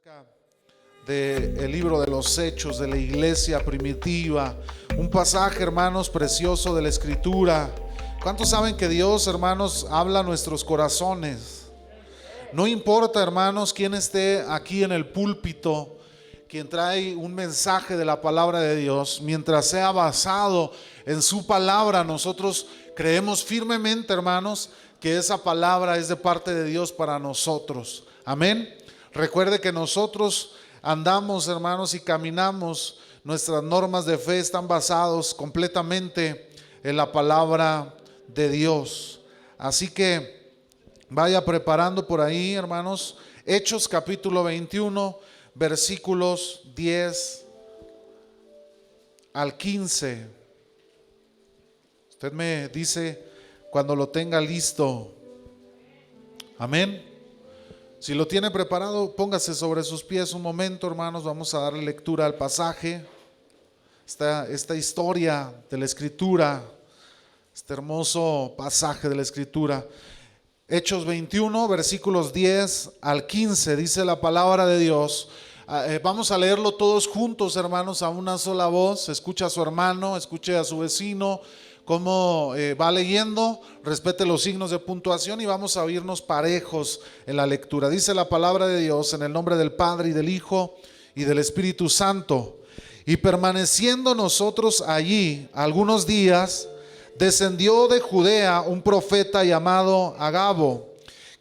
acerca del libro de los Hechos de la iglesia primitiva, un pasaje, hermanos, precioso de la Escritura. ¿Cuántos saben que Dios, hermanos, habla a nuestros corazones? No importa, hermanos, quién esté aquí en el púlpito, quien trae un mensaje de la palabra de Dios, mientras sea basado en su palabra, nosotros creemos firmemente, hermanos, que esa palabra es de parte de Dios para nosotros. Amén. Recuerde que nosotros andamos, hermanos, y caminamos, nuestras normas de fe están basados completamente en la palabra de Dios. Así que vaya preparando por ahí, hermanos, Hechos capítulo 21, versículos 10 al 15. Usted me dice cuando lo tenga listo. Amén. Si lo tiene preparado, póngase sobre sus pies un momento, hermanos. Vamos a darle lectura al pasaje. Esta historia de la Escritura, este hermoso pasaje de la Escritura. Hechos 21, versículos 10 al 15, dice la palabra de Dios. Vamos a leerlo todos juntos, hermanos, a una sola voz. Escucha a su hermano, escuche a su vecino cómo va leyendo, respete los signos de puntuación y vamos a oírnos parejos en la lectura. Dice la palabra de Dios en el nombre del Padre y del Hijo y del Espíritu Santo. Y permaneciendo nosotros allí algunos días, descendió de Judea un profeta llamado Agabo,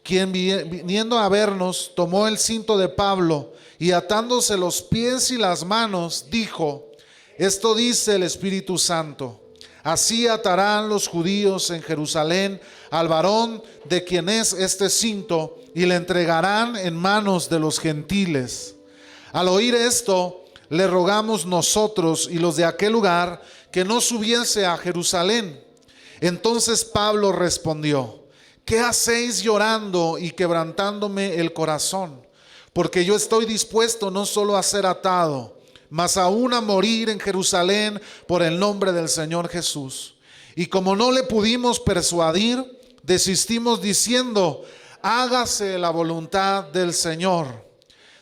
quien viniendo a vernos tomó el cinto de Pablo y atándose los pies y las manos dijo: esto dice el Espíritu Santo. Así atarán los judíos en Jerusalén al varón de quien es este cinto y le entregarán en manos de los gentiles. Al oír esto, le rogamos nosotros y los de aquel lugar que no subiese a Jerusalén. Entonces Pablo respondió: ¿qué hacéis llorando y quebrantándome el corazón? Porque yo estoy dispuesto no solo a ser atado, mas aún a morir en Jerusalén por el nombre del Señor Jesús. Y como no le pudimos persuadir, desistimos diciendo: hágase la voluntad del Señor.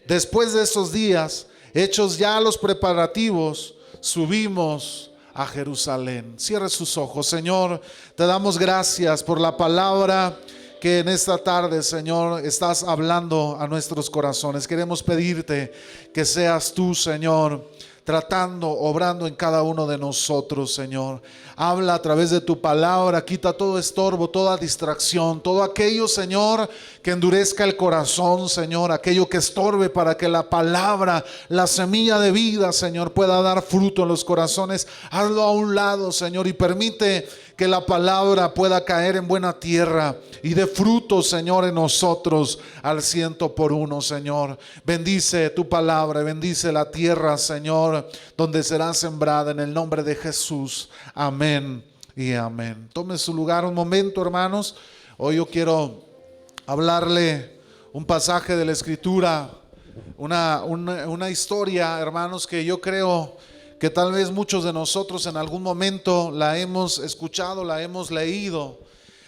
Después de esos días, hechos ya los preparativos, subimos a Jerusalén. Cierre sus ojos. Señor, te damos gracias por la palabra que en esta tarde, Señor, estás hablando a nuestros corazones. Queremos pedirte que seas tú, Señor, tratando, obrando en cada uno de nosotros, Señor. Habla a través de tu palabra, quita todo estorbo, toda distracción, todo aquello, Señor, que endurezca el corazón, Señor, aquello que estorbe para que la palabra, la semilla de vida, Señor, pueda dar fruto en los corazones. Hazlo a un lado, Señor, y permite que la palabra pueda caer en buena tierra y dé fruto, Señor, en nosotros al 100%, Señor. Bendice tu palabra, bendice la tierra, Señor, donde será sembrada en el nombre de Jesús. Amén y amén. Tome su lugar un momento, hermanos. Hoy yo quiero hablarle un pasaje de la Escritura, una historia, hermanos, que yo creo que tal vez muchos de nosotros en algún momento la hemos escuchado, la hemos leído.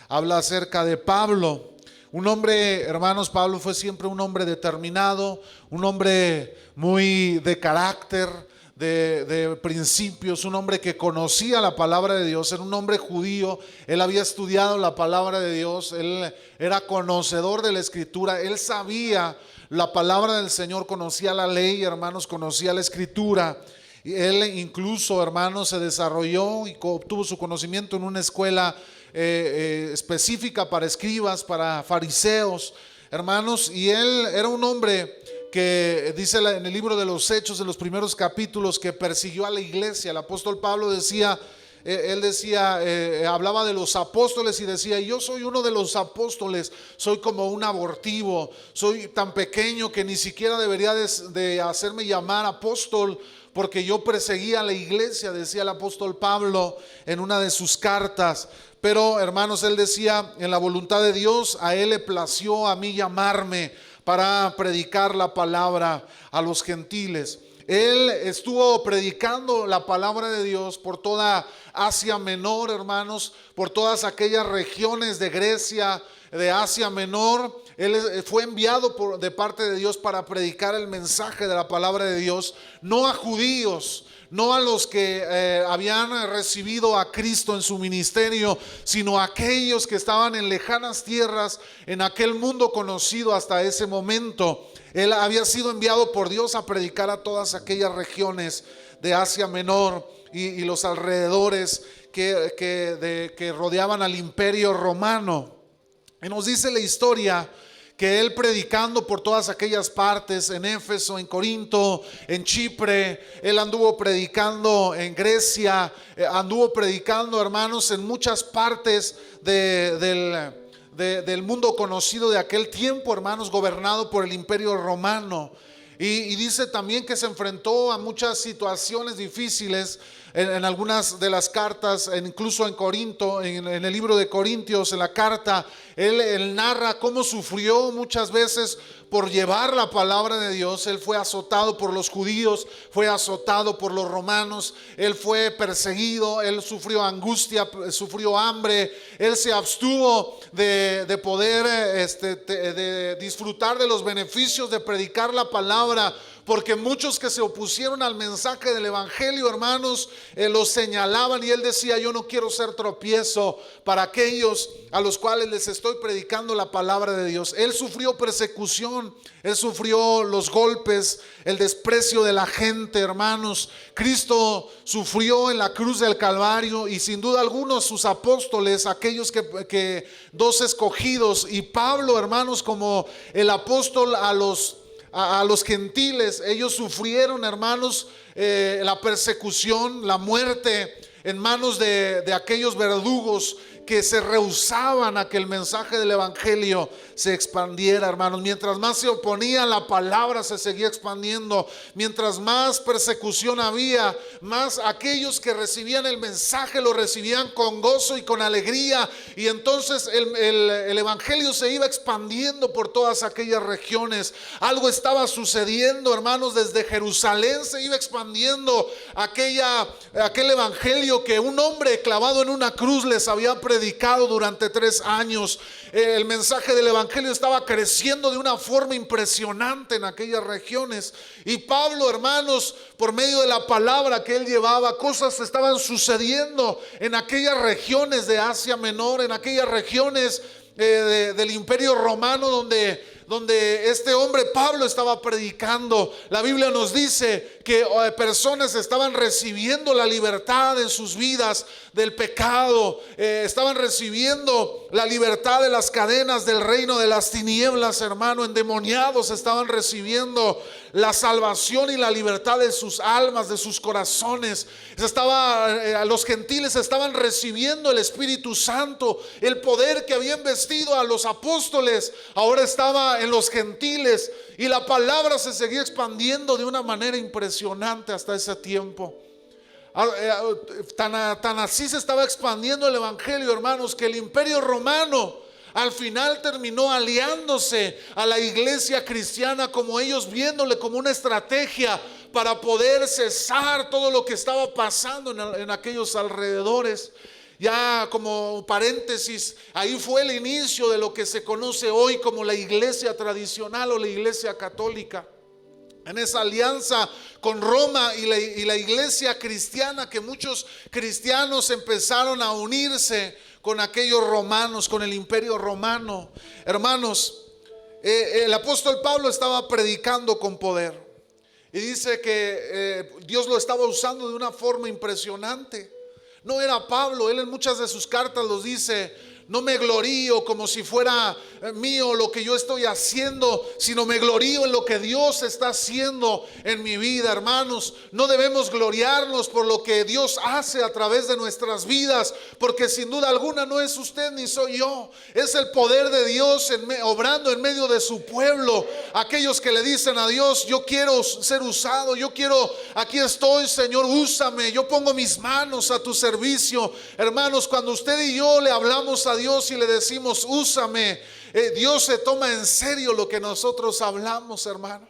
Habla acerca de Pablo, un hombre, hermanos. Pablo fue siempre un hombre determinado, un hombre muy de carácter, de principios, un hombre que conocía la palabra de Dios. Era un hombre judío, él había estudiado la palabra de Dios, él era conocedor de la Escritura, él sabía la palabra del Señor, conocía la ley, hermanos, conocía la Escritura. Y él incluso, hermanos, se desarrolló y obtuvo su conocimiento en una escuela específica para escribas, para fariseos, hermanos. Y él era un hombre que dice en el libro de los Hechos, en los primeros capítulos, que persiguió a la iglesia. El apóstol Pablo decía, hablaba de los apóstoles y decía: yo soy uno de los apóstoles, soy como un abortivo, soy tan pequeño que ni siquiera debería de hacerme llamar apóstol, porque yo perseguía a la iglesia, decía el apóstol Pablo en una de sus cartas. Pero, hermanos, él decía: en la voluntad de Dios, a él le plació a mí llamarme para predicar la palabra a los gentiles. Él estuvo predicando la palabra de Dios por toda Asia Menor, hermanos, por todas aquellas regiones de Grecia, de Asia Menor. Él fue enviado de parte de Dios para predicar el mensaje de la palabra de Dios, no a judíos, no a los que habían recibido a Cristo en su ministerio, sino a aquellos que estaban en lejanas tierras, en aquel mundo conocido hasta ese momento. Él había sido enviado por Dios a predicar a todas aquellas regiones de Asia Menor y los alrededores que rodeaban al Imperio Romano. Y nos dice la historia que él, predicando por todas aquellas partes, en Éfeso, en Corinto, en Chipre, él anduvo predicando en Grecia, anduvo predicando, hermanos, en muchas partes del mundo conocido de aquel tiempo, hermanos, gobernado por el Imperio Romano. Y dice también que se enfrentó a muchas situaciones difíciles en algunas de las cartas, incluso en Corinto, en el libro de Corintios, en la carta, él narra cómo sufrió muchas veces por llevar la palabra de Dios. Él fue azotado por los judíos, fue azotado por los romanos, él fue perseguido, él sufrió angustia, sufrió hambre, él se abstuvo de poder de disfrutar de los beneficios de predicar la palabra, porque muchos que se opusieron al mensaje del evangelio, hermanos, los señalaban, y él decía: yo no quiero ser tropiezo para aquellos a los cuales les estoy predicando la palabra de Dios. Él sufrió persecución, él sufrió los golpes, el desprecio de la gente, hermanos. Cristo sufrió en la cruz del Calvario, y sin duda algunos sus apóstoles, aquellos que dos escogidos, y Pablo, hermanos, como el apóstol a los gentiles, ellos sufrieron, hermanos, la persecución, la muerte en manos de aquellos verdugos que se rehusaban a que el mensaje del evangelio se expandiera, hermanos. Mientras más se oponían, la palabra se seguía expandiendo. Mientras más persecución había, más aquellos que recibían el mensaje lo recibían con gozo y con alegría, y entonces el evangelio se iba expandiendo por todas aquellas regiones. Algo estaba sucediendo, hermanos. Desde Jerusalén se iba expandiendo aquel evangelio que un hombre clavado en una cruz les había predicado durante 3 años. El mensaje del evangelio estaba creciendo de una forma impresionante en aquellas regiones, y Pablo, hermanos, por medio de la palabra que él llevaba, cosas estaban sucediendo en aquellas regiones de Asia Menor, en aquellas regiones del Imperio Romano donde este hombre Pablo estaba predicando. La Biblia nos dice que personas estaban recibiendo la libertad en sus vidas del pecado, estaban recibiendo la libertad de las cadenas del reino de las tinieblas, hermano. Endemoniados estaban recibiendo la salvación y la libertad de sus almas, de sus corazones. Los gentiles estaban recibiendo el Espíritu Santo. El poder que había investido a los apóstoles ahora estaba en los gentiles, y la palabra se seguía expandiendo de una manera impresionante hasta ese tiempo. Tan así se estaba expandiendo el evangelio, hermanos, que el Imperio Romano al final terminó aliándose a la iglesia cristiana, como ellos viéndole como una estrategia para poder cesar todo lo que estaba pasando en aquellos alrededores. Ya como paréntesis, ahí fue el inicio de lo que se conoce hoy como la iglesia tradicional o la iglesia católica. En esa alianza con Roma y la iglesia cristiana, que muchos cristianos empezaron a unirse con aquellos romanos, con el Imperio Romano. Hermanos, el apóstol Pablo estaba predicando con poder, y dice que Dios lo estaba usando de una forma impresionante. No era Pablo, él en muchas de sus cartas los dice: no me glorío como si fuera mío lo que yo estoy haciendo, sino me glorío en lo que Dios está haciendo en mi vida. Hermanos, no debemos gloriarnos por lo que Dios hace a través de nuestras vidas, porque sin duda alguna no es usted ni soy yo, es el poder de Dios obrando en medio de su pueblo. Aquellos que le dicen a Dios: yo quiero ser usado, aquí estoy, Señor, úsame, yo pongo mis manos a tu servicio. Hermanos, cuando usted y yo le hablamos a Dios y le decimos: úsame, Dios se toma en serio lo que nosotros hablamos, hermano.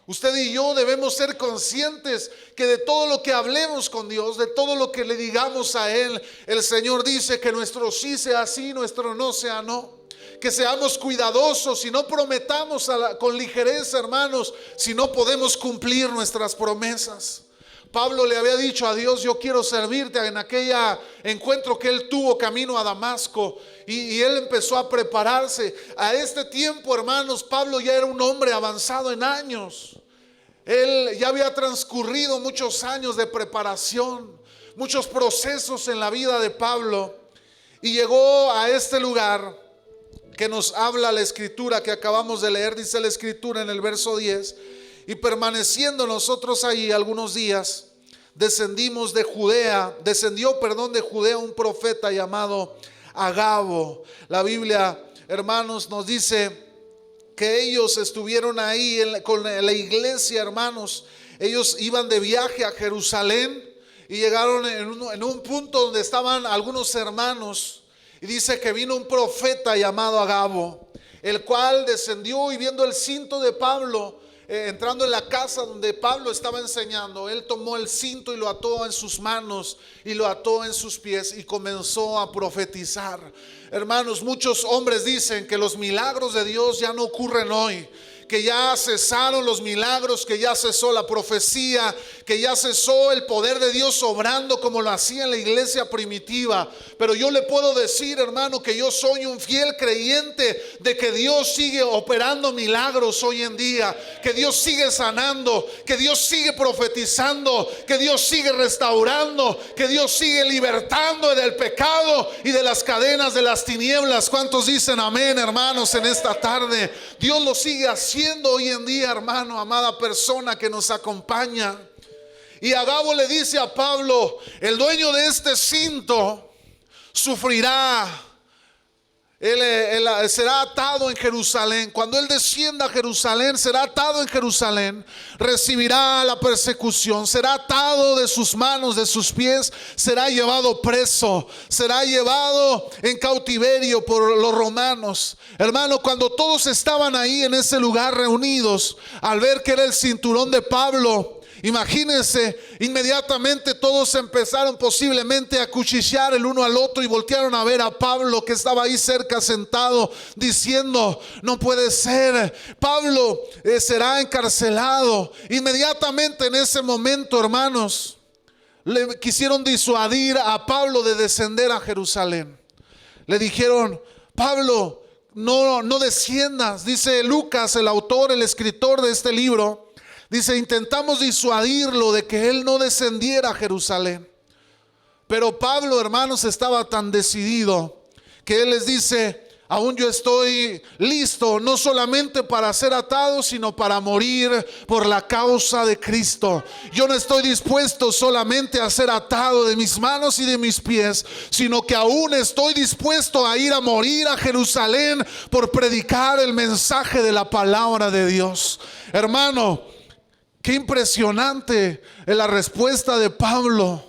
Usted y yo debemos ser conscientes que de todo lo que hablemos con Dios, de todo lo que le digamos a Él, el Señor dice que nuestro sí sea sí, nuestro no sea no. que seamos cuidadosos y no prometamos con ligereza, hermanos, si no podemos cumplir nuestras promesas. Pablo le había dicho a Dios: yo quiero servirte, en aquel encuentro que él tuvo camino a Damasco, y él empezó a prepararse. A este tiempo, hermanos, Pablo ya era un hombre avanzado en años. Él ya había transcurrido muchos años de preparación, muchos procesos en la vida de Pablo, y llegó a este lugar que nos habla la escritura que acabamos de leer. Dice la escritura en el verso 10: y permaneciendo nosotros ahí algunos días, descendió de Judea un profeta llamado Agabo. La Biblia, hermanos, nos dice que ellos estuvieron ahí con la iglesia, hermanos. Ellos iban de viaje a Jerusalén y llegaron en un punto donde estaban algunos hermanos, y dice que vino un profeta llamado Agabo, el cual descendió, y viendo el cinto de Pablo, entrando en la casa donde Pablo estaba enseñando, él tomó el cinto y lo ató en sus manos y lo ató en sus pies y comenzó a profetizar. Hermanos, muchos hombres dicen que los milagros de Dios ya no ocurren hoy, que ya cesaron los milagros, que ya cesó la profecía, que ya cesó el poder de Dios obrando como lo hacía en la iglesia primitiva. Pero yo le puedo decir, hermano, que yo soy un fiel creyente de que Dios sigue operando milagros hoy en día, que Dios sigue sanando, que Dios sigue profetizando, que Dios sigue restaurando, que Dios sigue libertando del pecado y de las cadenas de las tinieblas. ¿Cuántos dicen amén, hermanos, en esta tarde? Dios lo sigue haciendo hoy en día, hermano, amada persona que nos acompaña. Y Agabo le dice a Pablo: el dueño de este cinto sufrirá, él será atado en Jerusalén. Cuando él descienda a Jerusalén, será atado en Jerusalén, recibirá la persecución, será atado de sus manos, de sus pies, será llevado preso, será llevado en cautiverio por los romanos. Hermano, cuando todos estaban ahí en ese lugar reunidos, al ver que era el cinturón de Pablo, imagínense, inmediatamente todos empezaron posiblemente a cuchillar el uno al otro y voltearon a ver a Pablo, que estaba ahí cerca sentado, diciendo: no puede ser, Pablo será encarcelado. Inmediatamente en ese momento, hermanos, le quisieron disuadir a Pablo de descender a Jerusalén. Le dijeron: Pablo, no desciendas. Dice Lucas, el autor, el escritor de este libro, dice: intentamos disuadirlo de que él no descendiera a Jerusalén. Pero Pablo, hermanos, estaba tan decidido que él les dice: aún yo estoy listo, no solamente para ser atado, sino para morir por la causa de Cristo. Yo no estoy dispuesto solamente a ser atado de mis manos y de mis pies, sino que aún estoy dispuesto a ir a morir a Jerusalén por predicar el mensaje de la palabra de Dios. Hermano, qué impresionante es la respuesta de Pablo.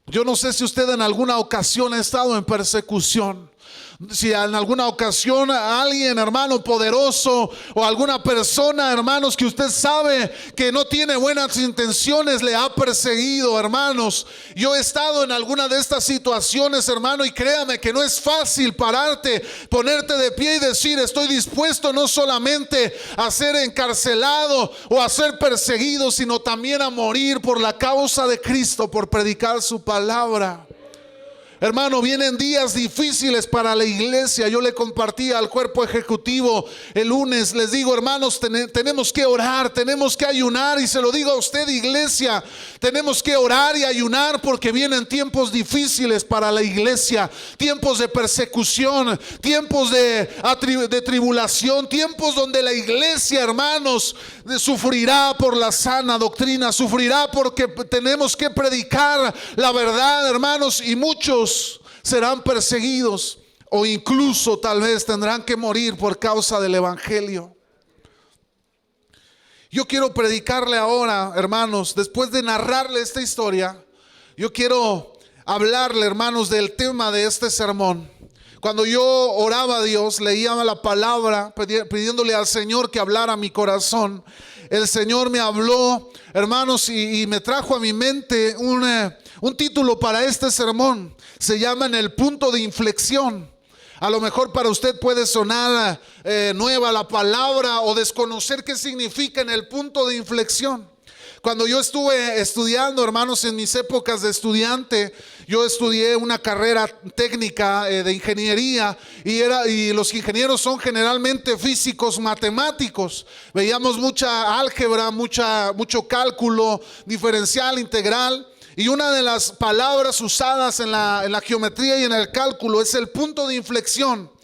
Yo no sé si usted en alguna ocasión ha estado en persecución. Si en alguna ocasión a alguien, hermano, poderoso, o alguna persona, hermanos, que usted sabe que no tiene buenas intenciones, le ha perseguido, hermanos. Yo he estado en alguna de estas situaciones, hermano, y créame que no es fácil pararte, ponerte de pie y decir: estoy dispuesto no solamente a ser encarcelado o a ser perseguido, sino también a morir por la causa de Cristo, por predicar su palabra. Hermano, vienen días difíciles para la iglesia. Yo le compartí al cuerpo ejecutivo el lunes. Les digo, hermanos, tenemos que orar, tenemos que ayunar. Y se lo digo a usted, iglesia, tenemos que orar y ayunar, porque vienen tiempos difíciles para la iglesia. Tiempos de persecución, tiempos de tribulación, tiempos donde la iglesia, hermanos, sufrirá por la sana doctrina, sufrirá porque tenemos que predicar la verdad, hermanos, y muchos serán perseguidos, o incluso tal vez tendrán que morir por causa del evangelio. Yo quiero predicarle ahora, hermanos, después de narrarle esta historia, yo quiero hablarle, hermanos, del tema de este sermón. Cuando yo oraba a Dios, leía la palabra, pidiéndole al Señor que hablara a mi corazón, el Señor me habló, hermanos, y me trajo a mi mente un título para este sermón. Se llama: en el punto de inflexión. A lo mejor para usted puede sonar nueva la palabra o desconocer qué significa en el punto de inflexión. Cuando yo estuve estudiando, hermanos, en mis épocas de estudiante, yo estudié una carrera técnica de ingeniería y los ingenieros son generalmente físicos matemáticos. Veíamos mucha álgebra, mucho cálculo diferencial, integral. Y una de las palabras usadas en la geometría y en el cálculo es el punto de inflexión.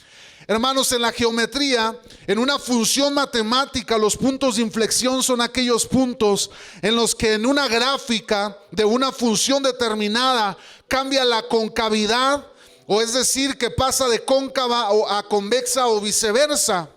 Hermanos, en la geometría, en una función matemática, los puntos de inflexión son aquellos puntos en los que en una gráfica de una función determinada cambia la concavidad, o es decir, que pasa de cóncava a convexa o viceversa.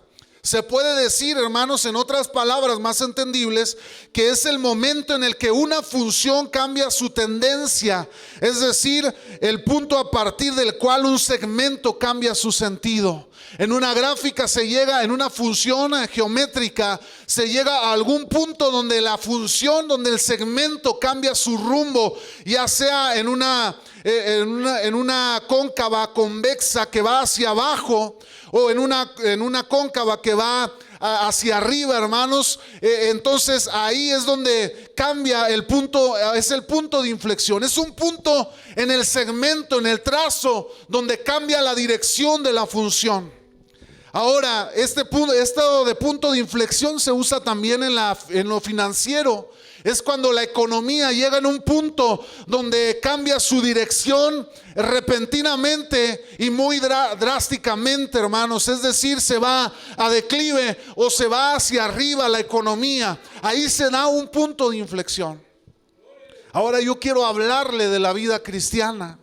Se puede decir, hermanos, en otras palabras más entendibles, que es el momento en el que una función cambia su tendencia, es decir, el punto a partir del cual un segmento cambia su sentido. En una gráfica se llega, en una función geométrica, se llega a algún punto donde la función, donde el segmento cambia su rumbo, ya sea en una cóncava convexa que va hacia abajo, o en una cóncava que va hacia arriba, hermanos. Entonces ahí es donde cambia el punto, es el punto de inflexión. Es un punto en el segmento, en el trazo, donde cambia la dirección de la función. Ahora, esto de punto de inflexión se usa también en lo financiero. Es cuando la economía llega en un punto donde cambia su dirección repentinamente y muy drásticamente, hermanos. Es decir, se va a declive o se va hacia arriba la economía. Ahí se da un punto de inflexión. Ahora yo quiero hablarle de la vida cristiana,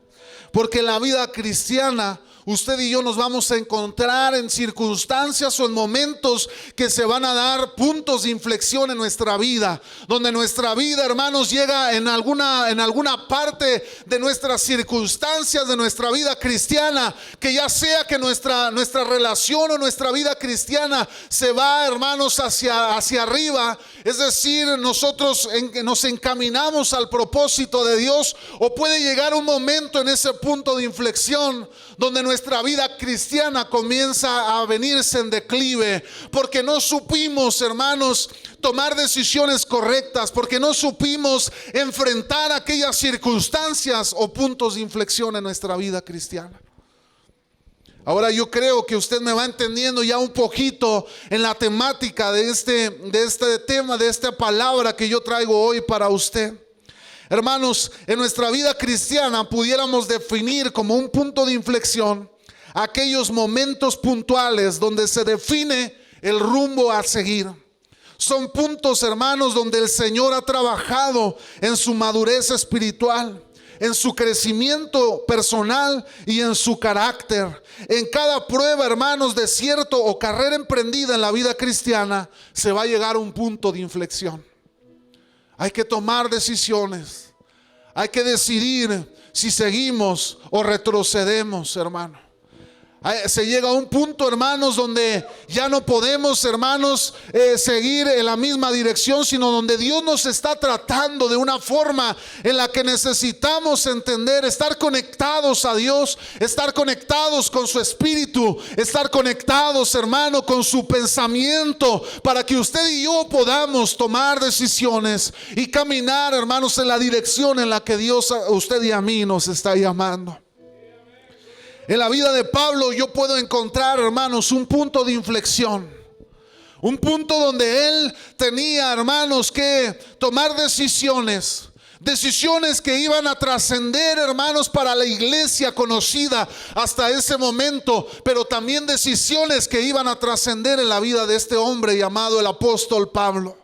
porque la vida cristiana, usted y yo nos vamos a encontrar en circunstancias o en momentos que se van a dar puntos de inflexión en nuestra vida, donde nuestra vida, hermanos, llega en alguna parte de nuestras circunstancias de nuestra vida cristiana, que ya sea que nuestra relación o nuestra vida cristiana se va, hermanos, hacia arriba, es decir, nosotros nos encaminamos al propósito de Dios, o puede llegar un momento en ese punto de inflexión donde nuestra vida cristiana comienza a venirse en declive, porque no supimos, hermanos, tomar decisiones correctas, porque no supimos enfrentar aquellas circunstancias o puntos de inflexión en nuestra vida cristiana. Ahora yo creo que usted me va entendiendo ya un poquito en la temática de este tema, de esta palabra que yo traigo hoy para usted. Hermanos, en nuestra vida cristiana pudiéramos definir como un punto de inflexión aquellos momentos puntuales donde se define el rumbo a seguir. Son puntos, hermanos, donde el Señor ha trabajado en su madurez espiritual, en su crecimiento personal y en su carácter. En cada prueba, hermanos, desierto o carrera emprendida en la vida cristiana, se va a llegar a un punto de inflexión. Hay que tomar decisiones. Hay que decidir si seguimos o retrocedemos, hermano. Se llega a un punto, hermanos, donde ya no podemos, hermanos, seguir en la misma dirección, sino donde Dios nos está tratando de una forma en la que necesitamos entender, estar conectados a Dios, estar conectados con su espíritu, estar conectados, hermano, con su pensamiento, para que usted y yo podamos tomar decisiones y caminar, hermanos, en la dirección en la que Dios a usted y a mí nos está llamando. En la vida de Pablo yo puedo encontrar, hermanos, un punto de inflexión. Un punto donde él tenía, hermanos, que tomar decisiones que iban a trascender, hermanos, para la iglesia conocida hasta ese momento, pero también decisiones que iban a trascender en la vida de este hombre llamado el apóstol Pablo.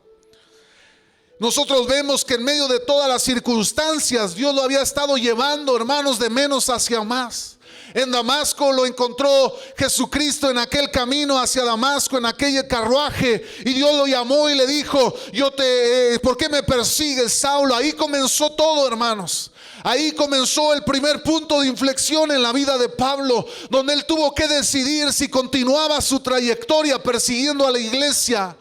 Nosotros vemos que en medio de todas las circunstancias Dios lo había estado llevando, hermanos, de menos hacia más. En Damasco lo encontró Jesucristo en aquel camino hacia Damasco, en aquel carruaje, y Dios lo llamó y le dijo: ¿por qué me persigues, Saulo? Ahí comenzó todo, hermanos. Ahí comenzó el primer punto de inflexión en la vida de Pablo, donde él tuvo que decidir si continuaba su trayectoria persiguiendo a la iglesia,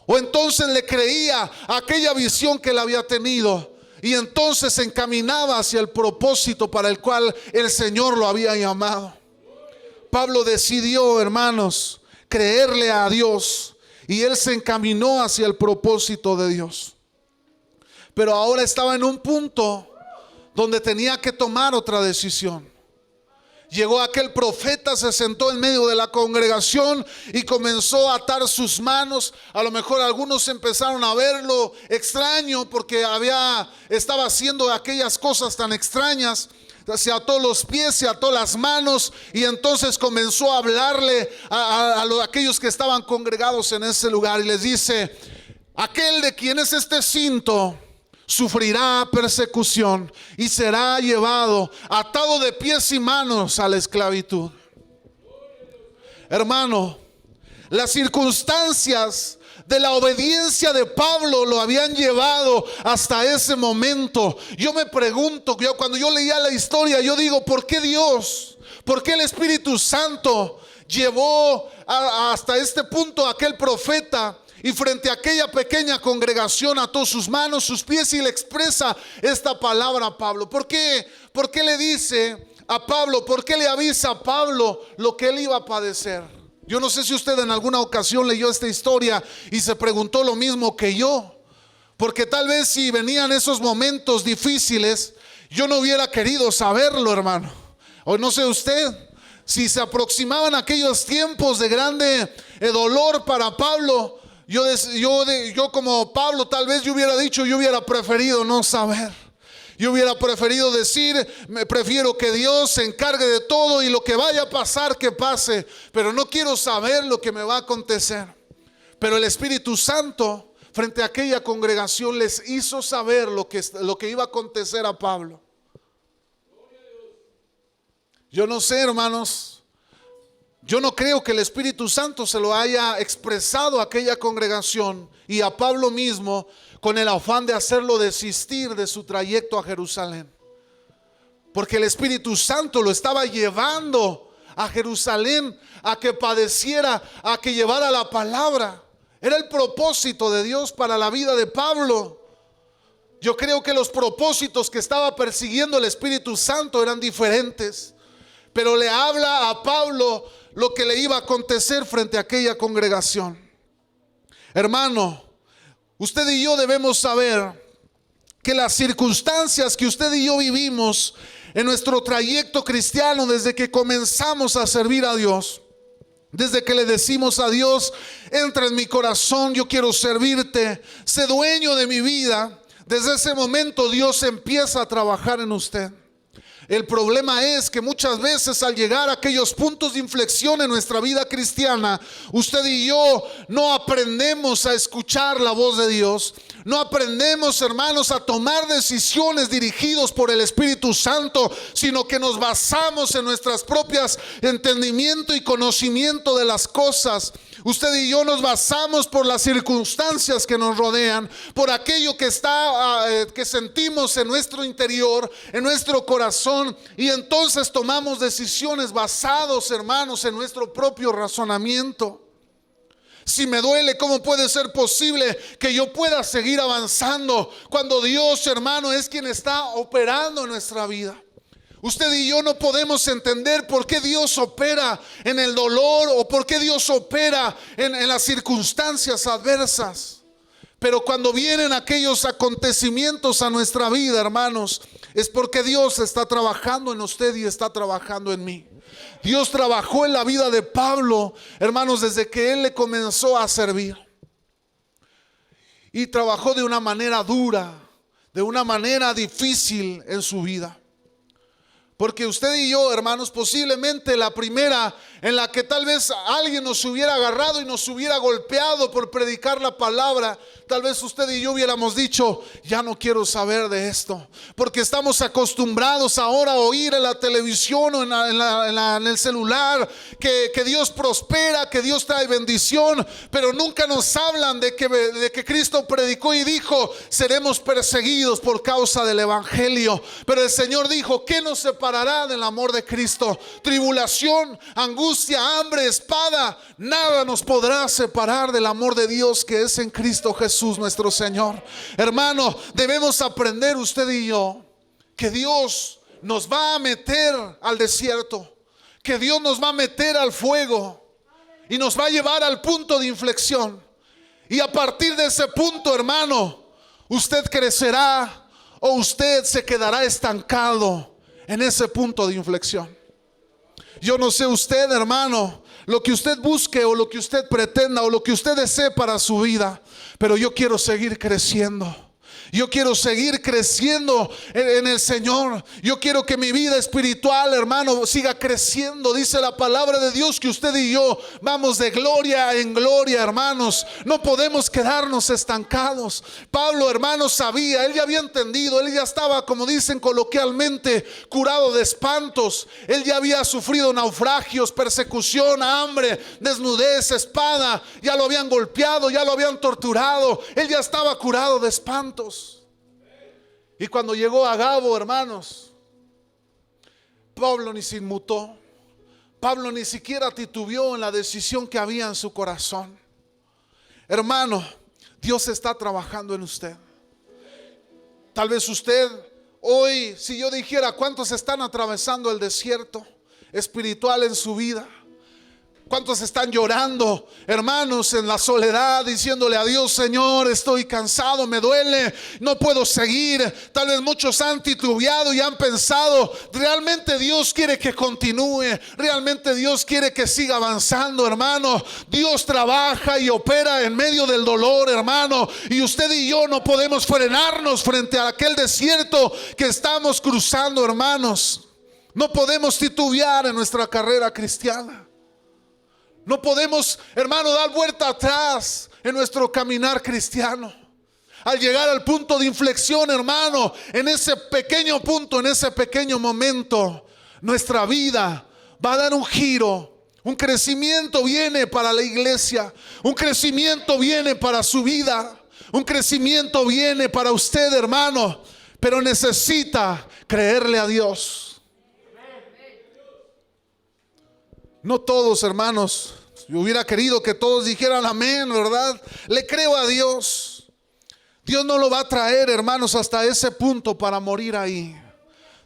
o entonces le creía aquella visión que él había tenido, y entonces se encaminaba hacia el propósito para el cual el Señor lo había llamado. Pablo decidió, hermanos, creerle a Dios y él se encaminó hacia el propósito de Dios. Pero ahora estaba en un punto donde tenía que tomar otra decisión. Llegó aquel profeta, se sentó en medio de la congregación y comenzó a atar sus manos. A lo mejor algunos empezaron a verlo extraño porque estaba haciendo aquellas cosas tan extrañas. Se ató los pies, se ató las manos y entonces comenzó a hablarle a aquellos que estaban congregados en ese lugar y les dice: aquel de quien es este cinto sufrirá persecución y será llevado atado de pies y manos a la esclavitud. Hermano, las circunstancias de la obediencia de Pablo lo habían llevado hasta ese momento. Yo me pregunto, cuando yo leía la historia, yo digo: ¿por qué Dios? ¿Por qué el Espíritu Santo llevó hasta este punto a aquel profeta? Y frente a aquella pequeña congregación ató sus manos, sus pies y le expresa esta palabra a Pablo. ¿Por qué? ¿Por qué le dice a Pablo? ¿Por qué le avisa a Pablo lo que él iba a padecer? Yo no sé si usted en alguna ocasión leyó esta historia y se preguntó lo mismo que yo. Porque tal vez si venían esos momentos difíciles, yo no hubiera querido saberlo, hermano. O no sé usted, si se aproximaban aquellos tiempos de grande dolor para Pablo, yo como Pablo tal vez yo hubiera preferido no saber. Yo hubiera preferido decir: me prefiero que Dios se encargue de todo y lo que vaya a pasar que pase, pero no quiero saber lo que me va a acontecer. Pero el Espíritu Santo frente a aquella congregación les hizo saber lo que iba a acontecer a Pablo. Yo no sé, hermanos, yo no creo que el Espíritu Santo se lo haya expresado a aquella congregación y a Pablo mismo con el afán de hacerlo desistir de su trayecto a Jerusalén. Porque el Espíritu Santo lo estaba llevando a Jerusalén a que padeciera, a que llevara la palabra. Era el propósito de Dios para la vida de Pablo. Yo creo que los propósitos que estaba persiguiendo el Espíritu Santo eran diferentes. Pero le habla a Pablo lo que le iba a acontecer frente a aquella congregación. Hermano, usted y yo debemos saber que las circunstancias que usted y yo vivimos en nuestro trayecto cristiano desde que comenzamos a servir a Dios, desde que le decimos a Dios: entra en mi corazón, yo quiero servirte, sé dueño de mi vida, desde ese momento Dios empieza a trabajar en usted. El problema es que muchas veces al llegar a aquellos puntos de inflexión en nuestra vida cristiana, usted y yo no aprendemos a escuchar la voz de Dios. No aprendemos, hermanos, a tomar decisiones dirigidos por el Espíritu Santo, sino que nos basamos en nuestras propias entendimiento y conocimiento de las cosas. Usted y yo nos basamos por las circunstancias que nos rodean, por aquello que sentimos en nuestro interior, en nuestro corazón, y entonces tomamos decisiones basados, hermanos, en nuestro propio razonamiento. Si me duele, ¿cómo puede ser posible que yo pueda seguir avanzando cuando Dios, hermano, es quien está operando en nuestra vida? Usted y yo no podemos entender por qué Dios opera en el dolor o por qué Dios opera en las circunstancias adversas. Pero cuando vienen aquellos acontecimientos a nuestra vida, hermanos, es porque Dios está trabajando en usted y está trabajando en mí. Dios trabajó en la vida de Pablo, hermanos, desde que él le comenzó a servir. Y trabajó de una manera dura, de una manera difícil en su vida. Porque usted y yo, hermanos, posiblemente la primera en la que tal vez alguien nos hubiera agarrado y nos hubiera golpeado por predicar la palabra, tal vez usted y yo hubiéramos dicho: ya no quiero saber de esto. Porque estamos acostumbrados ahora a oír en la televisión o en el celular que Dios prospera, que Dios trae bendición, pero nunca nos hablan de que Cristo predicó y dijo: seremos perseguidos por causa del evangelio. Pero el Señor dijo: ¿qué nos separará del amor de Cristo? Tribulación, angustia, hambre, espada, nada nos podrá separar del amor de Dios que es en Cristo Jesús nuestro Señor. Hermano, debemos aprender usted y yo que Dios nos va a meter al desierto, que Dios nos va a meter al fuego y nos va a llevar al punto de inflexión. Y a partir de ese punto, hermano, usted crecerá o usted se quedará estancado en ese punto de inflexión. Yo no sé usted, hermano, lo que usted busque o lo que usted pretenda o lo que usted desee para su vida, pero yo quiero seguir creciendo. Yo quiero seguir creciendo en el Señor. Yo quiero que mi vida espiritual, hermano, siga creciendo. Dice la palabra de Dios que usted y yo vamos de gloria en gloria, hermanos. No podemos quedarnos estancados. Pablo, hermano, sabía, él ya había entendido, él ya estaba, como dicen coloquialmente, curado de espantos. Él ya había sufrido naufragios, persecución, hambre, desnudez, espada. Ya lo habían golpeado, ya lo habían torturado. Él ya estaba curado de espantos. Y cuando llegó a Agabo, hermanos, Pablo ni se inmutó. Pablo ni siquiera titubeó en la decisión que había en su corazón. Hermano, Dios está trabajando en usted. Tal vez usted hoy, si yo dijera cuántos están atravesando el desierto espiritual en su vida, cuántos están llorando, hermanos, en la soledad, diciéndole a Dios: Señor, estoy cansado, me duele, no puedo seguir. Tal vez muchos han titubeado y han pensado: realmente Dios quiere que continúe, realmente Dios quiere que siga avanzando, hermano. Dios trabaja y opera en medio del dolor, hermano, y usted y yo no podemos frenarnos frente a aquel desierto que estamos cruzando, hermanos. No podemos titubear en nuestra carrera cristiana. No podemos, hermano, dar vuelta atrás en nuestro caminar cristiano. Al llegar al punto de inflexión, hermano, en ese pequeño punto, en ese pequeño momento, nuestra vida va a dar un giro. Un crecimiento viene para la iglesia. Un crecimiento viene para su vida. Un crecimiento viene para usted, hermano. Pero necesita creerle a Dios. No todos, hermanos. Yo hubiera querido que todos dijeran amén, ¿verdad? Le creo a Dios. Dios no lo va a traer, hermanos, hasta ese punto para morir ahí.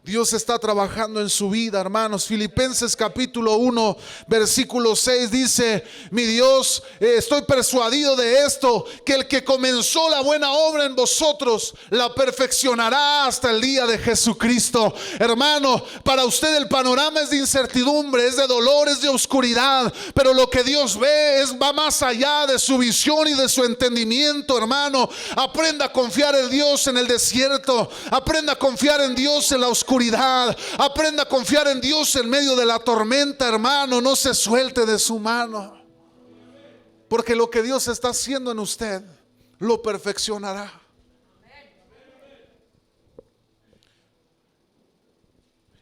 Dios está trabajando en su vida, hermanos. Filipenses capítulo 1 versículo 6 dice: mi Dios, estoy persuadido de esto, que el que comenzó la buena obra en vosotros la perfeccionará hasta el día de Jesucristo. Hermano, para usted el panorama es de incertidumbre, es de dolor, es de oscuridad, pero lo que Dios ve va más allá de su visión y de su entendimiento, hermano. Aprenda a confiar en Dios en el desierto. Aprenda a confiar en Dios en la oscuridad. Aprenda a confiar en Dios en medio de la tormenta, hermano. No se suelte de su mano, porque lo que Dios está haciendo en usted lo perfeccionará.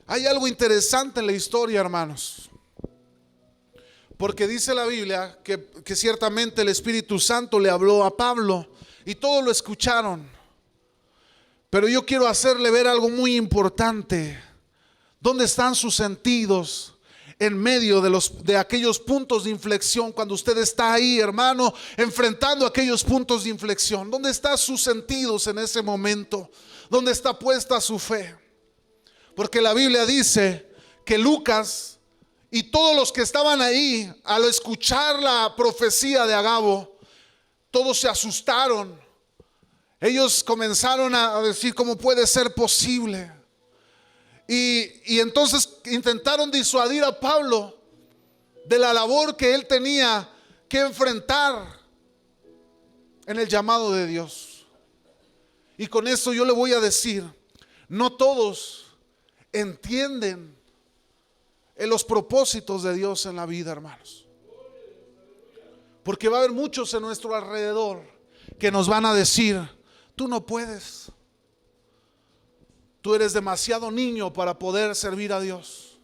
Hay algo interesante en la historia, hermanos, porque dice la Biblia que ciertamente el Espíritu Santo le habló a Pablo y todos lo escucharon. Pero yo quiero hacerle ver algo muy importante. ¿Dónde están sus sentidos en medio de aquellos puntos de inflexión? Cuando usted está ahí, hermano, enfrentando aquellos puntos de inflexión, ¿dónde están sus sentidos en ese momento? ¿Dónde está puesta su fe? Porque la Biblia dice que Lucas y todos los que estaban ahí, al escuchar la profecía de Agabo, todos se asustaron. Ellos comenzaron a decir: ¿cómo puede ser posible? Y entonces intentaron disuadir a Pablo de la labor que él tenía que enfrentar en el llamado de Dios. Y con eso yo le voy a decir: no todos entienden los propósitos de Dios en la vida, hermanos. Porque va a haber muchos en nuestro alrededor que nos van a decir: tú no puedes. Tú eres demasiado niño para poder servir a Dios.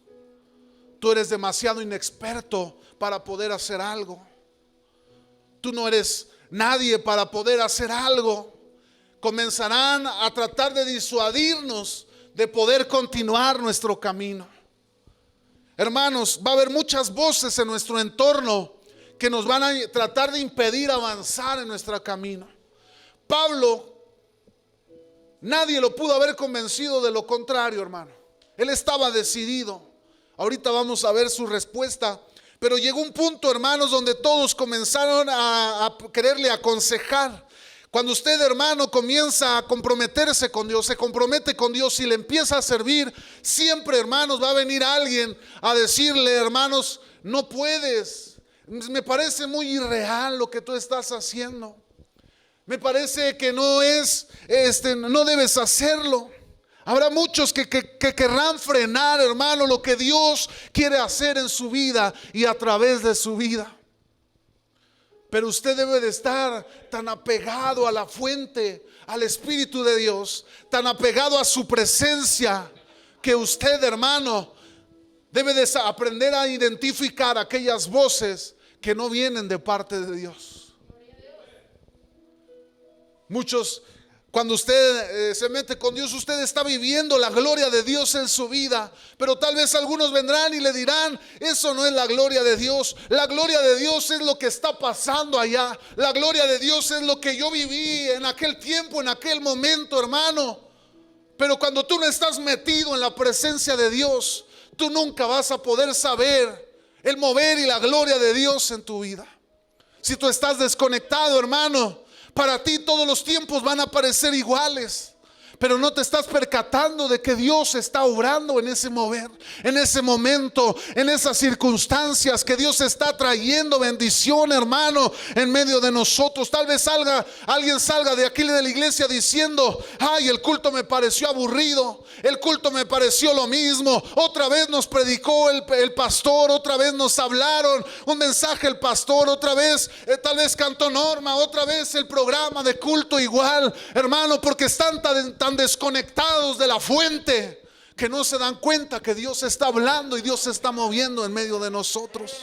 Tú eres demasiado inexperto para poder hacer algo. Tú no eres nadie para poder hacer algo. Comenzarán a tratar de disuadirnos de poder continuar nuestro camino. Hermanos, va a haber muchas voces en nuestro entorno que nos van a tratar de impedir avanzar en nuestro camino. Pablo, nadie lo pudo haber convencido de lo contrario, hermano. Él estaba decidido Ahorita vamos a ver su respuesta. Pero llegó un punto, hermanos, donde todos comenzaron a quererle aconsejar. Cuando usted, hermano, comienza a comprometerse con Dios, se compromete con Dios y le empieza a servir, siempre, hermanos, va a venir alguien a decirle: hermanos, no puedes. Me parece muy irreal lo que tú estás haciendo. Me parece que no debes hacerlo. Habrá muchos que querrán frenar, hermano, lo que Dios quiere hacer en su vida y a través de su vida. Pero usted debe de estar tan apegado a la fuente, al Espíritu de Dios, tan apegado a su presencia, que usted, hermano, debe de aprender a identificar aquellas voces que no vienen de parte de Dios. Muchos, cuando usted se mete con Dios, usted está viviendo la gloria de Dios en su vida. Pero tal vez algunos vendrán y le dirán: eso no es la gloria de Dios. La gloria de Dios es lo que está pasando allá. La gloria de Dios es lo que yo viví en aquel tiempo, en aquel momento, hermano. Pero cuando tú no estás metido en la presencia de Dios, tú nunca vas a poder saber el mover y la gloria de Dios en tu vida. Si tú estás desconectado, hermano, para ti todos los tiempos van a parecer iguales, pero no te estás percatando de que Dios está obrando en ese mover, en ese momento, en esas circunstancias, que Dios está trayendo bendición, hermano, en medio de nosotros. Tal vez alguien salga de aquí de la iglesia diciendo: ay, el culto me pareció aburrido, el culto me pareció lo mismo, otra vez nos predicó el pastor, otra vez nos hablaron un mensaje el pastor, otra vez tal vez cantó Norma, otra vez el programa de culto igual, hermano, porque están tan desconectados de la fuente que no se dan cuenta que Dios está hablando y Dios se está moviendo en medio de nosotros,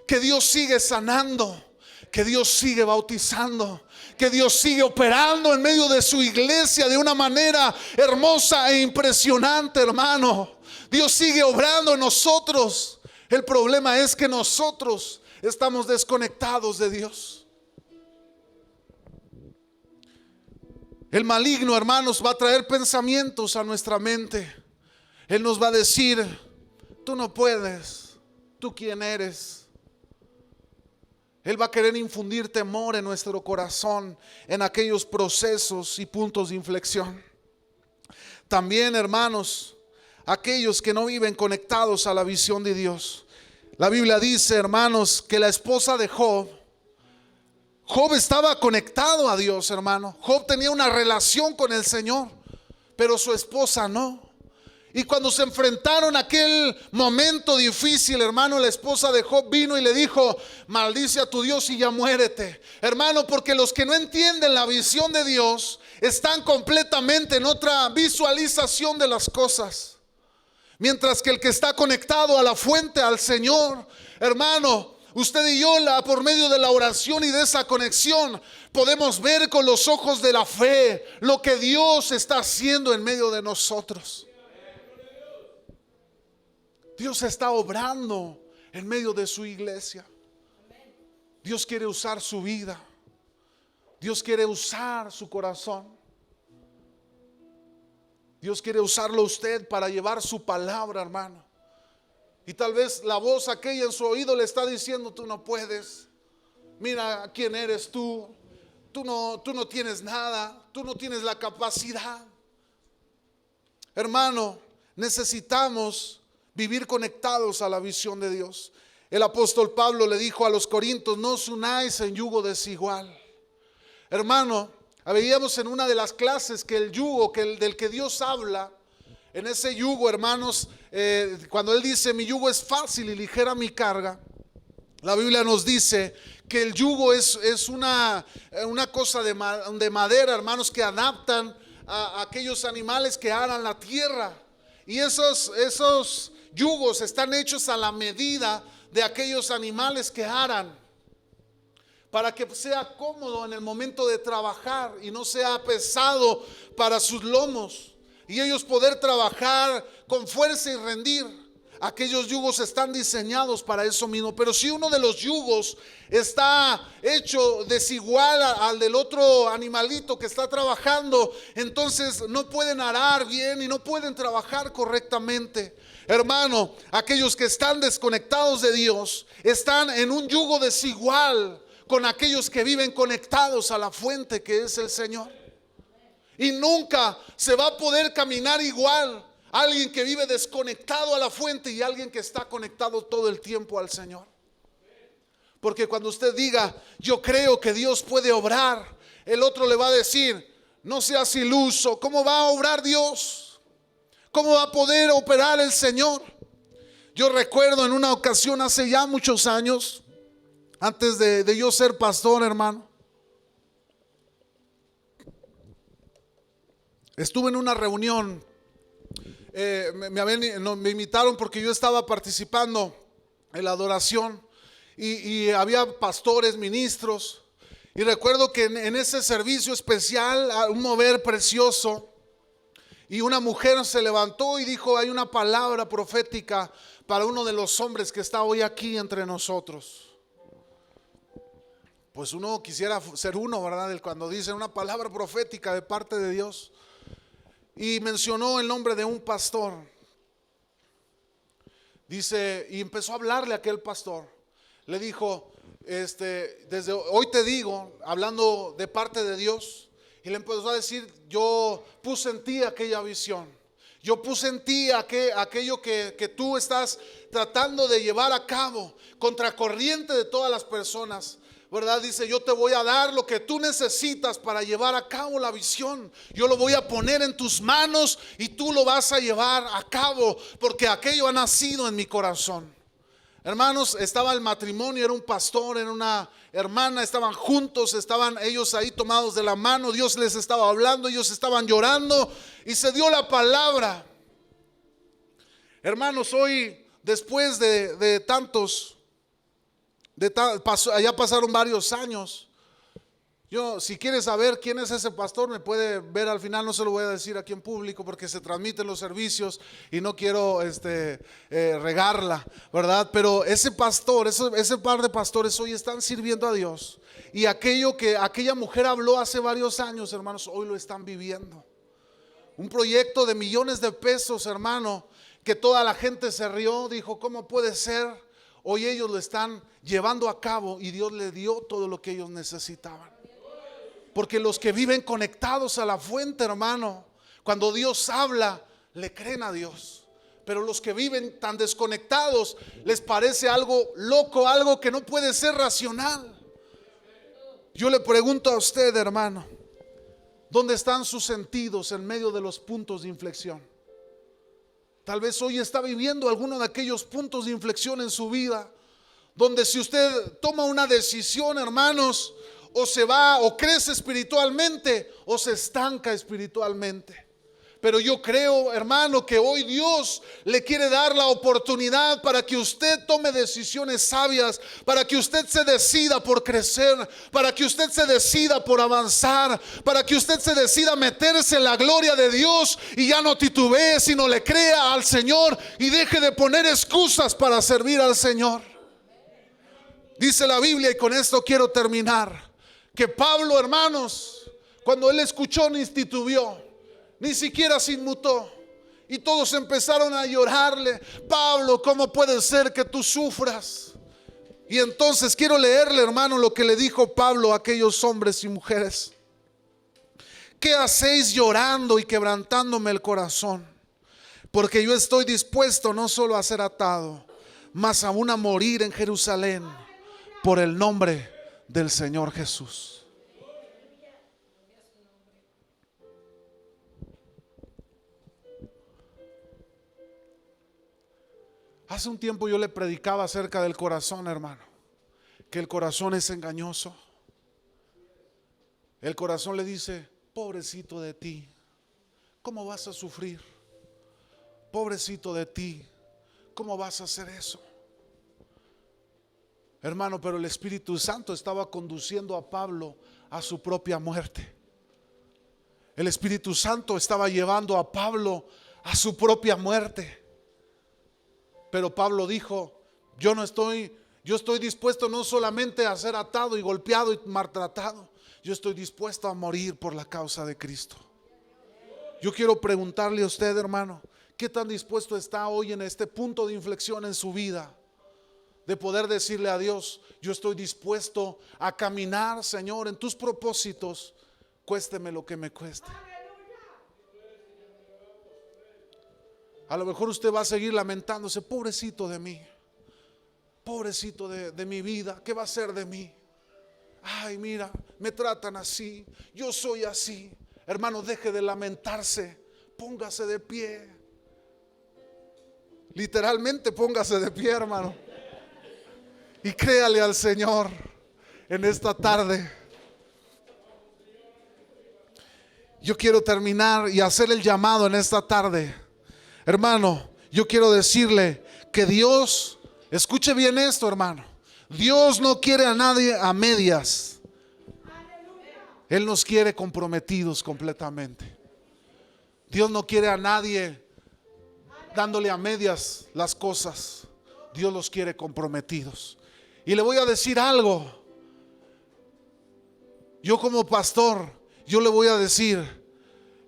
que Dios sigue sanando, que Dios sigue bautizando, que Dios sigue operando en medio de su iglesia de una manera hermosa e impresionante, hermano. Dios sigue obrando en nosotros. El problema es que nosotros estamos desconectados de Dios. El maligno, hermanos, va a traer pensamientos a nuestra mente. Él nos va a decir: tú no puedes, tú quién eres. Él va a querer infundir temor en nuestro corazón en aquellos procesos y puntos de inflexión. También, hermanos, aquellos que no viven conectados a la visión de Dios. La Biblia dice, hermanos, que la esposa de Job estaba conectado a Dios, hermano. Job tenía una relación con el Señor, pero su esposa no. Y cuando se enfrentaron a aquel momento difícil, hermano, la esposa de Job vino y le dijo: maldice a tu Dios y ya muérete. Hermano, porque los que no entienden la visión de Dios están completamente en otra visualización de las cosas. Mientras que el que está conectado a la fuente, al Señor, hermano, usted y yo, por medio de la oración y de esa conexión, podemos ver con los ojos de la fe lo que Dios está haciendo en medio de nosotros. Dios está obrando en medio de su iglesia. Dios quiere usar su vida. Dios quiere usar su corazón. Dios quiere usarlo a usted para llevar su palabra, hermano. Y tal vez la voz aquella en su oído le está diciendo: tú no puedes. Mira quién eres tú. Tú no tienes nada. Tú no tienes la capacidad. Hermano, necesitamos vivir conectados a la visión de Dios. El apóstol Pablo le dijo a los corintios: no os unáis en yugo desigual. Hermano, veíamos en una de las clases que el yugo del que Dios habla, en ese yugo, hermanos, cuando Él dice: mi yugo es fácil y ligera mi carga, la Biblia nos dice que el yugo es una cosa de madera, hermanos, que adaptan a aquellos animales que aran la tierra. Y esos yugos están hechos a la medida de aquellos animales que aran, para que sea cómodo en el momento de trabajar y no sea pesado para sus lomos, y ellos poder trabajar con fuerza y rendir. aquellos yugos están diseñados para eso mismo. Pero si uno de los yugos está hecho desigual al del otro animalito que está trabajando, entonces no pueden arar bien y no pueden trabajar correctamente. Hermano, aquellos que están desconectados de Dios están en un yugo desigual con aquellos que viven conectados a la fuente que es el Señor. Y nunca se va a poder caminar igual alguien que vive desconectado a la fuente y alguien que está conectado todo el tiempo al Señor. Porque cuando usted diga, yo creo que Dios puede obrar, el otro le va a decir, no seas iluso, ¿cómo va a obrar Dios? ¿Cómo va a poder operar el Señor? Yo recuerdo en una ocasión hace ya muchos años, antes de yo ser pastor, hermano, estuve en una reunión. Me invitaron porque yo estaba participando en la adoración y había pastores, ministros, y recuerdo que en ese servicio especial, un mover precioso, y una mujer se levantó y dijo, hay una palabra profética para uno de los hombres que está hoy aquí entre nosotros. Pues uno quisiera ser uno, ¿verdad? Cuando dicen una palabra profética de parte de Dios. Y mencionó el nombre de un pastor. Dice, y empezó a hablarle a aquel pastor. Le dijo, desde hoy te digo, hablando de parte de Dios, y le empezó a decir, yo puse en ti aquella visión. Yo puse en ti aquello que tú estás tratando de llevar a cabo, contracorriente de todas las personas, ¿verdad? Dice, yo te voy a dar lo que tú necesitas para llevar a cabo la visión. Yo lo voy a poner en tus manos y tú lo vas a llevar a cabo, porque aquello ha nacido en mi corazón. Hermanos, estaba el matrimonio, era un pastor, era una hermana, estaban juntos, estaban ellos ahí tomados de la mano, Dios les estaba hablando, ellos estaban llorando y se dio la palabra. Hermanos, hoy, después de tantos, ya pasaron varios años. Yo, si quiere saber quién es ese pastor, me puede ver al final. No se lo voy a decir aquí en público porque se transmiten los servicios y no quiero regarla, ¿verdad? Pero ese pastor, ese par de pastores hoy están sirviendo a Dios. Y aquello que aquella mujer habló hace varios años, hermanos, hoy lo están viviendo. Un proyecto de millones de pesos, hermano, que toda la gente se rió, dijo, ¿cómo puede ser? Hoy ellos lo están llevando a cabo y Dios les dio todo lo que ellos necesitaban. Porque los que viven conectados a la fuente, hermano, cuando Dios habla, le creen a Dios. Pero los que viven tan desconectados, les parece algo loco, algo que no puede ser racional. Yo le pregunto a usted, hermano, ¿dónde están sus sentidos en medio de los puntos de inflexión? Tal vez hoy está viviendo alguno de aquellos puntos de inflexión en su vida, donde si usted toma una decisión, hermanos, o se va o crece espiritualmente o se estanca espiritualmente. Pero yo creo, hermano, que hoy Dios le quiere dar la oportunidad para que usted tome decisiones sabias, para que usted se decida por crecer, para que usted se decida por avanzar, para que usted se decida meterse en la gloria de Dios y ya no titubee, sino le crea al Señor y deje de poner excusas para servir al Señor. Dice la Biblia, y con esto quiero terminar, que Pablo, hermanos, cuando él escuchó, ni titubeó, ni siquiera se inmutó. Y todos empezaron a llorarle. Pablo, ¿cómo puede ser que tú sufras? Y entonces quiero leerle, hermano, lo que le dijo Pablo a aquellos hombres y mujeres. ¿Qué hacéis llorando y quebrantándome el corazón? Porque yo estoy dispuesto no solo a ser atado, mas aún a morir en Jerusalén por el nombre del Señor Jesús. Hace un tiempo yo le predicaba acerca del corazón, hermano, que el corazón es engañoso. El corazón le dice, pobrecito de ti, ¿cómo vas a sufrir? Pobrecito de ti, ¿cómo vas a hacer eso? Hermano, pero el Espíritu Santo estaba conduciendo a Pablo a su propia muerte. El Espíritu Santo estaba llevando a Pablo a su propia muerte. Pero Pablo dijo, yo estoy dispuesto no solamente a ser atado y golpeado y maltratado, yo estoy dispuesto a morir por la causa de Cristo. Yo quiero preguntarle a usted, hermano, ¿qué tan dispuesto está hoy en este punto de inflexión en su vida? De poder decirle a Dios, yo estoy dispuesto a caminar, Señor, en tus propósitos, cuésteme lo que me cueste. A lo mejor usted va a seguir lamentándose, pobrecito de mí, pobrecito de mi vida, ¿qué va a ser de mí? Ay, mira, me tratan así, yo soy así. Hermano, deje de lamentarse, póngase de pie. Literalmente póngase de pie, hermano, y créale al Señor en esta tarde. Yo quiero terminar y hacer el llamado en esta tarde. Hermano, yo quiero decirle que Dios, escuche bien esto, hermano, Dios no quiere a nadie a medias. Él nos quiere comprometidos completamente. Dios no quiere a nadie dándole a medias las cosas. Dios los quiere comprometidos. Y le voy a decir algo. Yo como pastor, yo le voy a decir,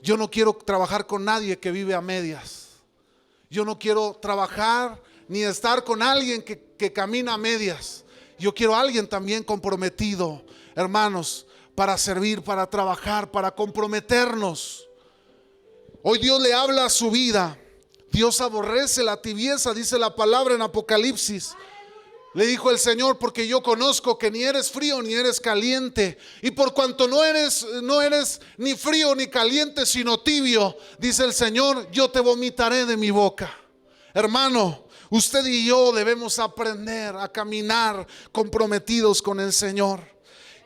yo no quiero trabajar con nadie que vive a medias. Yo no quiero trabajar ni estar con alguien que camina a medias. Yo quiero a alguien también comprometido, hermanos, para servir, para trabajar, para comprometernos. Hoy Dios le habla a su vida. Dios aborrece la tibieza, dice la palabra en Apocalipsis. Le dijo el Señor, porque yo conozco que ni eres frío ni eres caliente. Y por cuanto no eres ni frío ni caliente, sino tibio, dice el Señor, yo te vomitaré de mi boca. Hermano, usted y yo debemos aprender a caminar comprometidos con el Señor.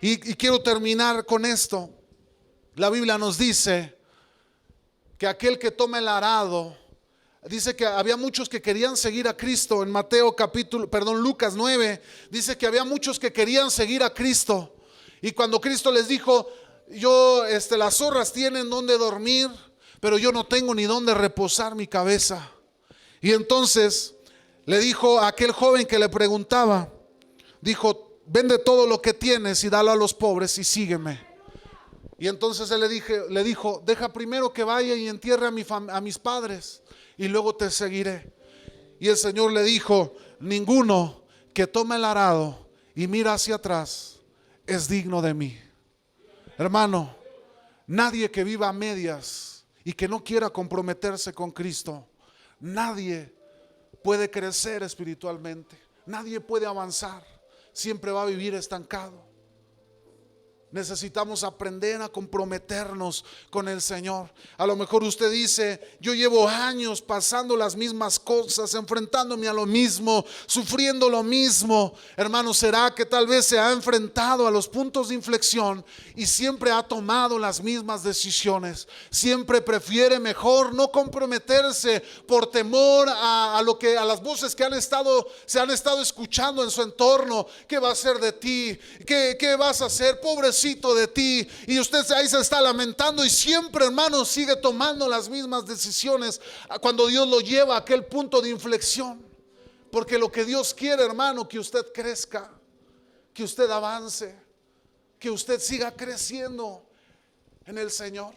Y quiero terminar con esto. La Biblia nos dice que aquel que toma el arado, dice que había muchos que querían seguir a Cristo. En Lucas 9, dice que había muchos que querían seguir a Cristo. Y cuando Cristo les dijo, las zorras tienen donde dormir, pero yo no tengo ni donde reposar mi cabeza. Y entonces le dijo a aquel joven que le preguntaba, dijo, vende todo lo que tienes y dalo a los pobres y sígueme. Y entonces él le dijo, deja primero que vaya y entierre a mis padres y luego te seguiré. Y el Señor le dijo, ninguno que tome el arado y mira hacia atrás es digno de mí. Hermano, nadie que viva a medias y que no quiera comprometerse con Cristo, nadie puede crecer espiritualmente, nadie puede avanzar, siempre va a vivir estancado. Necesitamos aprender a comprometernos con el Señor. A lo mejor usted dice, yo llevo años pasando las mismas cosas, enfrentándome a lo mismo, sufriendo lo mismo. Hermano, ¿será que tal vez se ha enfrentado a los puntos de inflexión y siempre ha tomado las mismas decisiones? Siempre prefiere mejor no comprometerse por temor a las voces que se han estado escuchando en su entorno. ¿Qué va a hacer de ti? ¿Qué vas a hacer? Pobrecito de ti. Y usted ahí se está lamentando y siempre, hermano, sigue tomando las mismas decisiones cuando Dios lo lleva a aquel punto de inflexión. Porque lo que Dios quiere, hermano, que usted crezca, que usted avance, que usted siga creciendo en el Señor.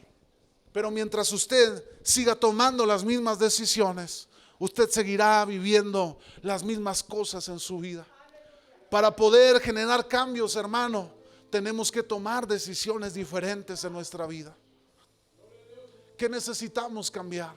Pero mientras usted siga tomando las mismas decisiones, usted seguirá viviendo las mismas cosas en su vida. Para poder generar cambios, hermano, tenemos que tomar decisiones diferentes en nuestra vida. ¿Qué necesitamos cambiar?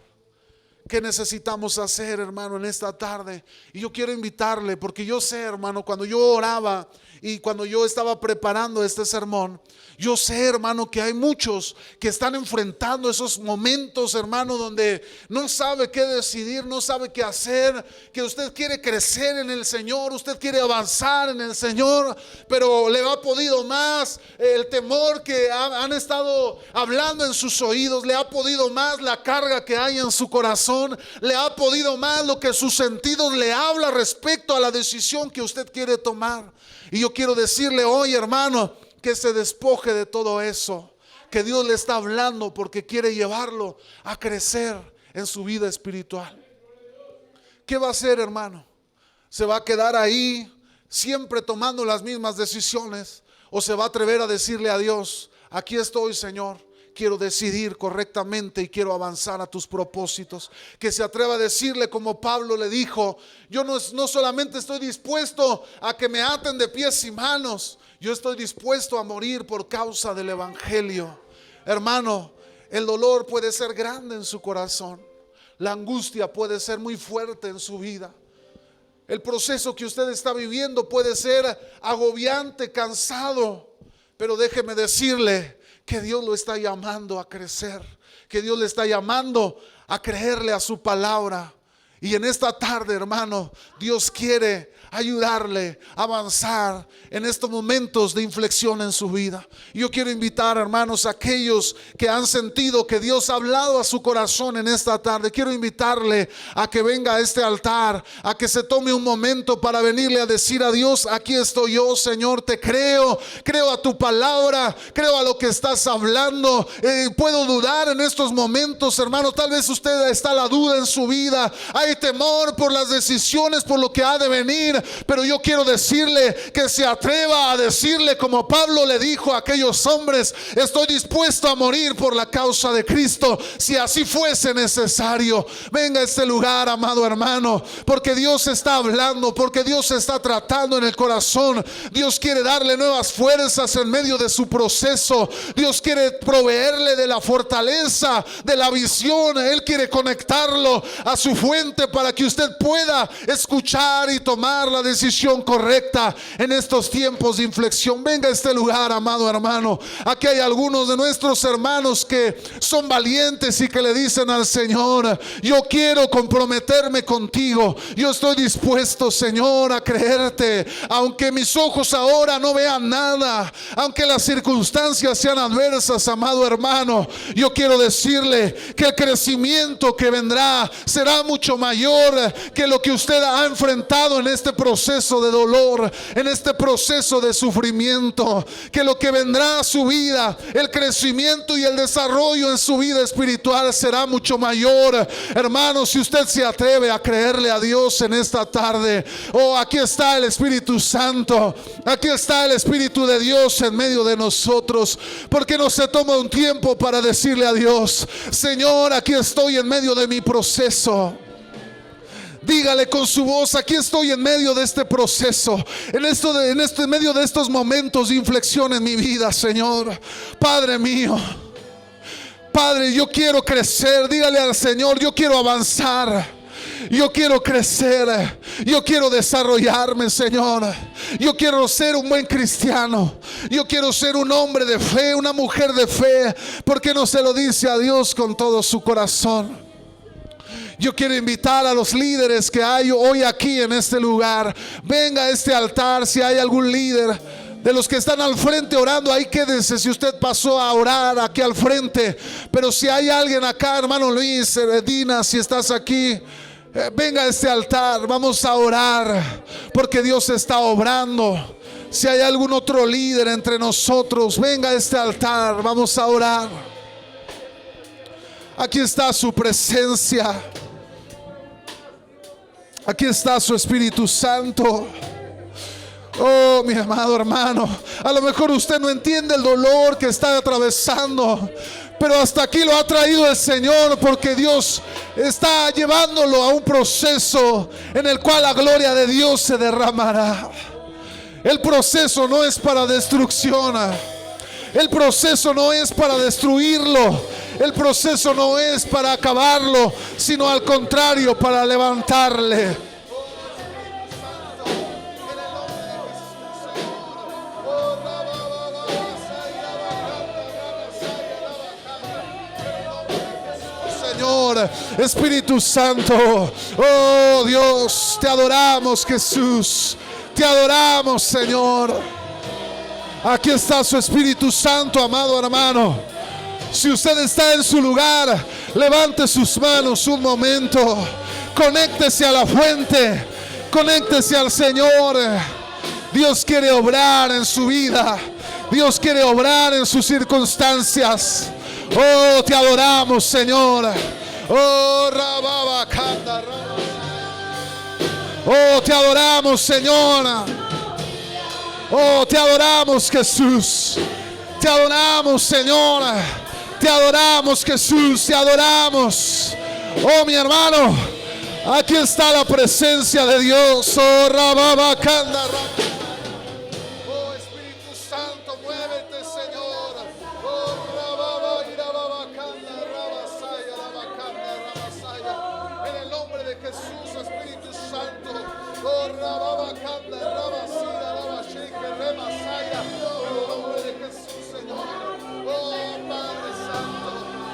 ¿Qué necesitamos hacer, hermano, en esta tarde? Y yo quiero invitarle, porque yo sé, hermano, cuando yo oraba y cuando yo estaba preparando este sermón, yo sé, hermano, que hay muchos que están enfrentando esos momentos, hermano, donde no sabe qué decidir, no sabe qué hacer, que usted quiere crecer en el Señor, usted quiere avanzar en el Señor, pero le ha podido más el temor que han estado hablando en sus oídos, le ha podido más la carga que hay en su corazón, le ha podido más lo que sus sentidos le habla respecto a la decisión que usted quiere tomar. Y yo quiero decirle hoy, hermano, que se despoje de todo eso, que Dios le está hablando porque quiere llevarlo a crecer en su vida espiritual. ¿qué va a hacer, hermano? ¿Se va a quedar ahí siempre tomando las mismas decisiones? ¿O se va a atrever a decirle a Dios, aquí estoy, Señor, quiero decidir correctamente y quiero avanzar a tus propósitos? Que se atreva a decirle como Pablo le dijo, yo no solamente estoy dispuesto a que me aten de pies y manos, yo estoy dispuesto a morir por causa del evangelio. Hermano, el dolor puede ser grande en su corazón, la angustia puede ser muy fuerte en su vida. El proceso que usted está viviendo puede ser agobiante, cansado, pero déjeme decirle que Dios lo está llamando a crecer, que Dios le está llamando a creerle a su palabra. Y en esta tarde, hermano, Dios quiere ayudarle a avanzar en estos momentos de inflexión en su vida. Yo quiero invitar, hermanos, a aquellos que han sentido que Dios ha hablado a su corazón en esta tarde. Quiero invitarle a que venga a este altar, a que se tome un momento para venirle a decir a Dios, aquí estoy yo, Señor, te creo a tu palabra, creo a lo que estás hablando. Puedo dudar en estos momentos, hermano, tal vez usted está la duda en su vida, hay temor por las decisiones, por lo que ha de venir, pero yo quiero decirle que se atreva a decirle como Pablo le dijo a aquellos hombres, estoy dispuesto a morir por la causa de Cristo, si así fuese necesario. Venga a este lugar, amado hermano, porque Dios está hablando, porque Dios está tratando en el corazón. Dios quiere darle nuevas fuerzas en medio de su proceso. Dios quiere proveerle de la fortaleza, de la visión. Él quiere conectarlo a su fuente para que usted pueda escuchar y tomar la decisión correcta en estos tiempos de inflexión. Venga a este lugar, amado hermano. Aquí hay algunos de nuestros hermanos que son valientes y que le dicen al Señor, yo quiero comprometerme contigo, yo estoy dispuesto, Señor, a creerte, aunque mis ojos ahora no vean nada, aunque las circunstancias sean adversas, amado hermano. Yo quiero decirle que el crecimiento que vendrá será mucho mayor que lo que usted ha enfrentado en este proceso de dolor, en este proceso de sufrimiento, que lo que vendrá a su vida, el crecimiento y el desarrollo en su vida espiritual será mucho mayor. Hermano, si usted se atreve a creerle a Dios en esta tarde, aquí está el Espíritu Santo, aquí está el Espíritu de Dios en medio de nosotros. Porque no se toma un tiempo para decirle a Dios, Señor, aquí estoy en medio de mi proceso? Dígale con su voz, aquí estoy en medio de este proceso, en medio de estos momentos de inflexión en mi vida, Señor. Padre mío, Padre, yo quiero crecer. Dígale al Señor, yo quiero avanzar, yo quiero crecer, yo quiero desarrollarme, Señor. Yo quiero ser un buen cristiano, yo quiero ser un hombre de fe, una mujer de fe. ¿Por qué no se lo dice a Dios con todo su corazón? Yo quiero invitar a los líderes que hay hoy aquí en este lugar. Venga a este altar. Si hay algún líder de los que están al frente orando, ahí quédense. Si usted pasó a orar aquí al frente, pero si hay alguien acá, hermano Luis, Dina, si estás aquí, venga a este altar. Vamos a orar porque Dios está obrando. Si hay algún otro líder entre nosotros, venga a este altar. Vamos a orar. Aquí está su presencia. Aquí está su Espíritu Santo. Oh, mi amado hermano, a lo mejor usted no entiende el dolor que está atravesando, pero hasta aquí lo ha traído el Señor, porque Dios está llevándolo a un proceso en el cual la gloria de Dios se derramará. El proceso no es para destrucción. El proceso no es para destruirlo. El proceso no es para acabarlo, sino al contrario, para levantarle. Señor, Espíritu Santo, oh Dios, te adoramos, Jesús. Te adoramos, Señor. Aquí está su Espíritu Santo, amado hermano. Si usted está en su lugar, levante sus manos un momento. Conéctese a la fuente. Conéctese al Señor. Dios quiere obrar en su vida. Dios quiere obrar en sus circunstancias. Oh, te adoramos, Señor. Oh, rababa, canta, rababa. Oh, te adoramos, Señor. Oh, te adoramos, Jesús. Te adoramos, Señor. Te adoramos, Jesús. Te adoramos. Oh, mi hermano, aquí está la presencia de Dios. Oh, Rababacanda. Oh, Espíritu Santo, muévete, Señor. Oh, Rababacanda, Rabasaya, Rabacanda, Rabasaya. En el nombre de Jesús, Espíritu Santo. Oh, Rababacanda, Rabasaya, Rabashake, Rabasaya. En el nombre de Jesús, Señor. Oh, Padre Santo.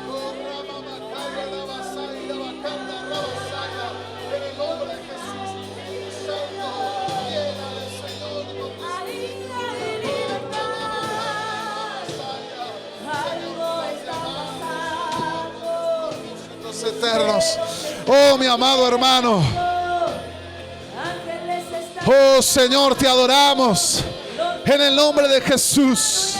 Oh, Rababacanda, Rabasaya, Rabacanda, Rabasaya. En el nombre de Jesús, Espíritu Santo. Llénale, Señor, con tu eternos. Oh, mi amado hermano. Oh, Señor, te adoramos en el nombre de Jesús.